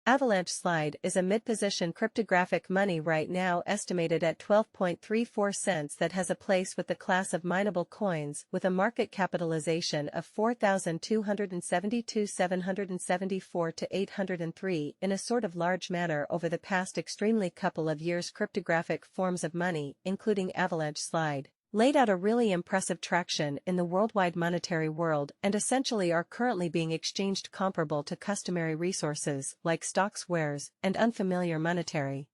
Avalanche Slide is a mid-position cryptographic money right now estimated at 12.34 cents that has a place with the class of mineable coins with a market capitalization of 4,272,774 to 803 in a sort of large manner over the past extremely couple of years. Cryptographic forms of money, including Avalanche Slide, laid out a really impressive traction in the worldwide monetary world and essentially are currently being exchanged comparable to customary resources like stocks, wares, and unfamiliar monetary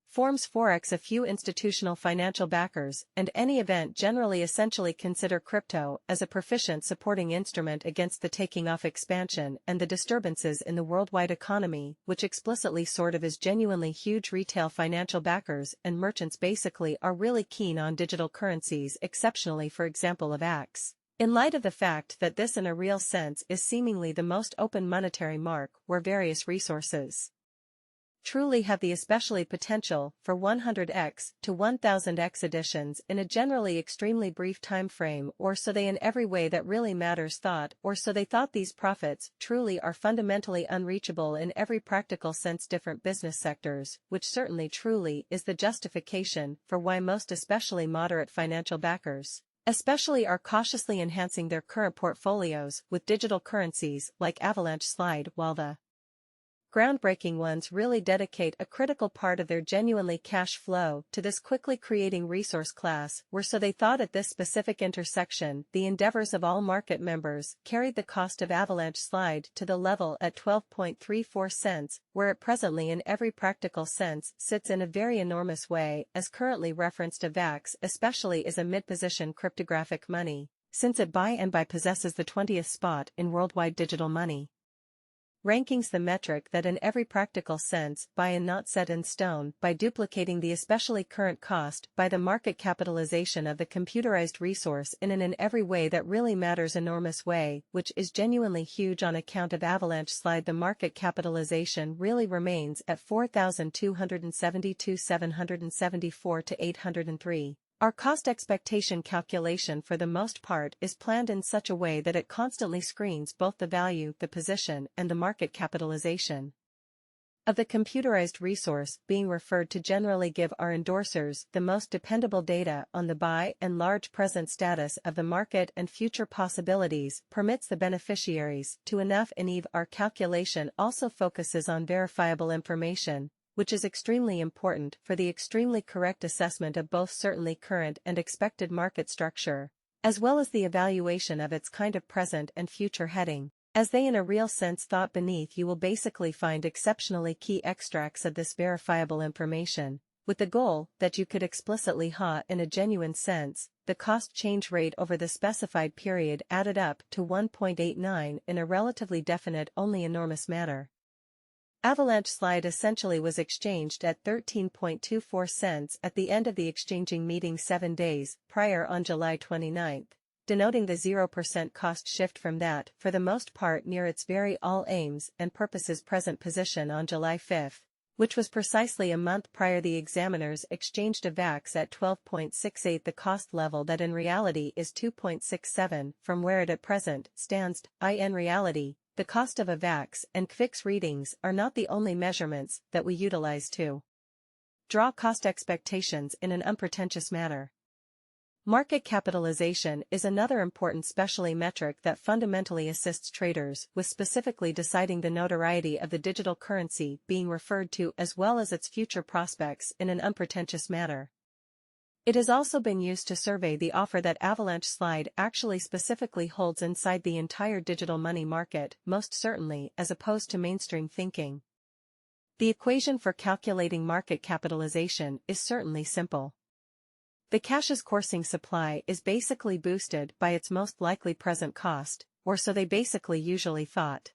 forms. Forex. A few institutional financial backers and any event generally essentially consider crypto as a proficient supporting instrument against the taking off expansion and the disturbances in the worldwide economy, which explicitly sort of is genuinely huge. Retail financial backers and merchants basically are really keen on digital currencies, exceptionally for example Avax, in light of the fact that this in a real sense is seemingly the most open monetary mark where various resources truly have the especially potential for 100x to 1000x additions in a generally extremely brief time frame, or so they in every way that really matters thought, or so they thought. These profits truly are fundamentally unreachable in every practical sense. Different business sectors, which certainly truly is the justification for why most especially moderate financial backers especially are cautiously enhancing their current portfolios with digital currencies like Avalanche Slide, while the groundbreaking ones really dedicate a critical part of their genuinely cash flow to this quickly creating resource class, where so they thought at this specific intersection the endeavors of all market members carried the cost of Avalanche Slide to the level at 12.34 cents, where it presently in every practical sense sits in a very enormous way, as currently referenced. Avax especially is a mid-position cryptographic money, since it by possesses the 20th spot in worldwide digital money rankings, the metric that in every practical sense by and not set in stone by duplicating the especially current cost by the market capitalization of the computerized resource in every way that really matters enormous way, which is genuinely huge. On account of Avalanche Slide the market capitalization really remains at 4,272,774 to 803. Our cost expectation calculation for the most part is planned in such a way that it constantly screens both the value, the position, and the market capitalization of the computerized resource being referred to generally give our endorsers the most dependable data on the by and large present status of the market and future possibilities, permits the beneficiaries to enough in Eve. Our calculation also focuses on verifiable information, which is extremely important for the extremely correct assessment of both certainly current and expected market structure, as well as the evaluation of its kind of present and future heading. As they in a real sense thought beneath, you will basically find exceptionally key extracts of this verifiable information, with the goal that you could explicitly in a genuine sense, the cost change rate over the specified period added up to 1.89 in a relatively definite only enormous manner. Avalanche Slide essentially was exchanged at 13.24 cents at the end of the exchanging meeting 7 days prior on July 29, denoting the 0% cost shift from that, for the most part near its very all aims and purposes present position on July 5, which was precisely a month prior. The examiners exchanged Avax at 12.68, the cost level that in reality is 2.67 from where it at present stands. In reality, the cost of Avax and QFIX readings are not the only measurements that we utilize to draw cost expectations in an unpretentious manner. Market capitalization is another important specially metric that fundamentally assists traders with specifically deciding the notoriety of the digital currency being referred to as well as its future prospects in an unpretentious manner. It has also been used to survey the offer that Avalanche Slide actually specifically holds inside the entire digital money market, most certainly as opposed to mainstream thinking. The equation for calculating market capitalization is certainly simple. The cash's coursing supply is basically boosted by its most likely present cost, or so they basically usually thought.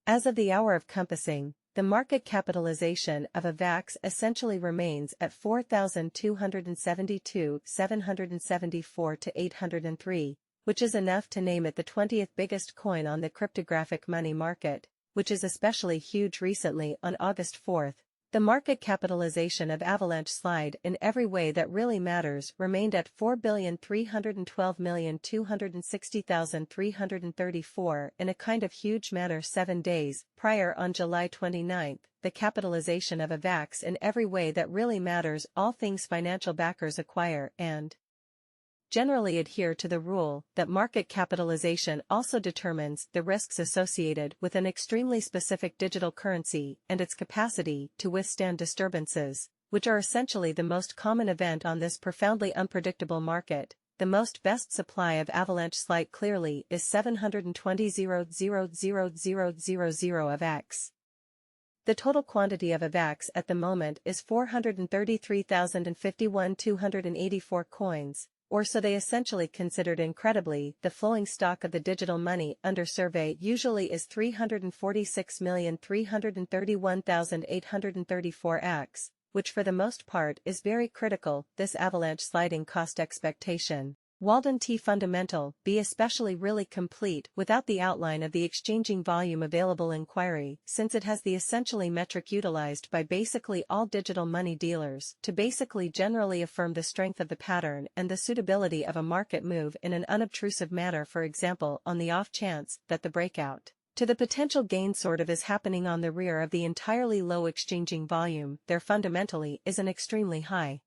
As of the hour of compassing, the market capitalization of Avax essentially remains at 4,272,774 to 803, which is enough to name it the 20th biggest coin on the cryptographic money market, which is especially huge. Recently on August 4, The market capitalization of Avalanche slide in every way that really matters remained at 4,312,260,334 in a kind of huge manner 7 days prior. On July 29, the capitalization of Avax in every way that really matters, all things financial backers acquire and generally adhere to the rule that market capitalization also determines the risks associated with an extremely specific digital currency and its capacity to withstand disturbances, which are essentially the most common event on this profoundly unpredictable market. The most best supply of Avalanche slide clearly is 720,000,000 of X. The total quantity of Avax at the moment is 433,051,284 coins, or so they essentially considered. Incredibly, the flowing stock of the digital money under survey usually is 346,331,834 X, which for the most part is very critical. This Avalanche sliding cost expectation. Walden T fundamental B especially really complete without the outline of the exchanging volume available inquiry, since it has the essentially metric utilized by basically all digital money dealers to basically generally affirm the strength of the pattern and the suitability of a market move in an unobtrusive manner. For example, on the off chance that the breakout to the potential gain sort of is happening on the rear of the entirely low exchanging volume, there fundamentally is an extremely high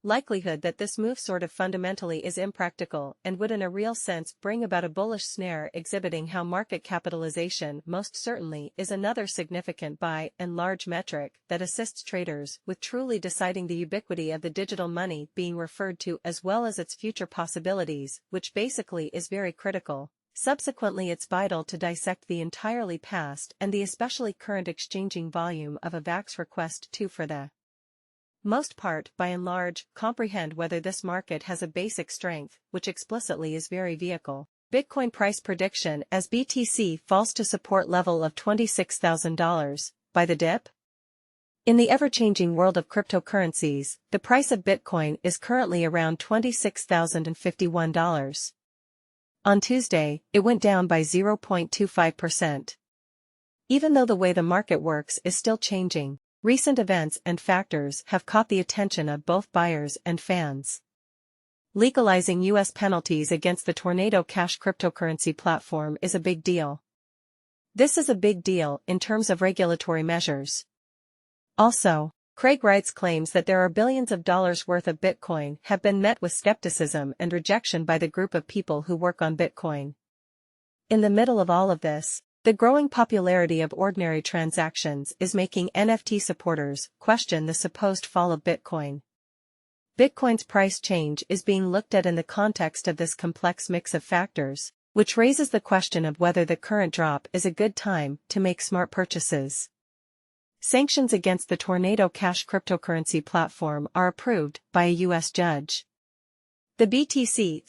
likelihood that this move sort of fundamentally is impractical and would in a real sense bring about a bullish snare, exhibiting how market capitalization most certainly is another significant by and large metric that assists traders with truly deciding the ubiquity of the digital money being referred to as well as its future possibilities, which basically is very critical. Subsequently, it's vital to dissect the entirely past and the especially current exchanging volume of Avax request to for the most part, by and large, comprehend whether this market has a basic strength, which explicitly is very vehicle. Bitcoin price prediction as BTC falls to support level of $26,000 by the dip. In the ever-changing world of cryptocurrencies, the price of Bitcoin is currently around $26,051. On Tuesday, it went down by 0.25%. Even though the way the market works is still changing, recent events and factors have caught the attention of both buyers and fans. Legalizing U.S. penalties against the Tornado Cash cryptocurrency platform is a big deal. This is a big deal in terms of regulatory measures. Also, Craig Wright's claims that there are billions of dollars worth of Bitcoin have been met with skepticism and rejection by the group of people who work on Bitcoin. In the middle of all of this, the growing popularity of ordinary transactions is making NFT supporters question the supposed fall of Bitcoin. Bitcoin's price change is being looked at in the context of this complex mix of factors, which raises the question of whether the current drop is a good time to make smart purchases. Sanctions against the Tornado Cash cryptocurrency platform are approved by a U.S. judge. The BTC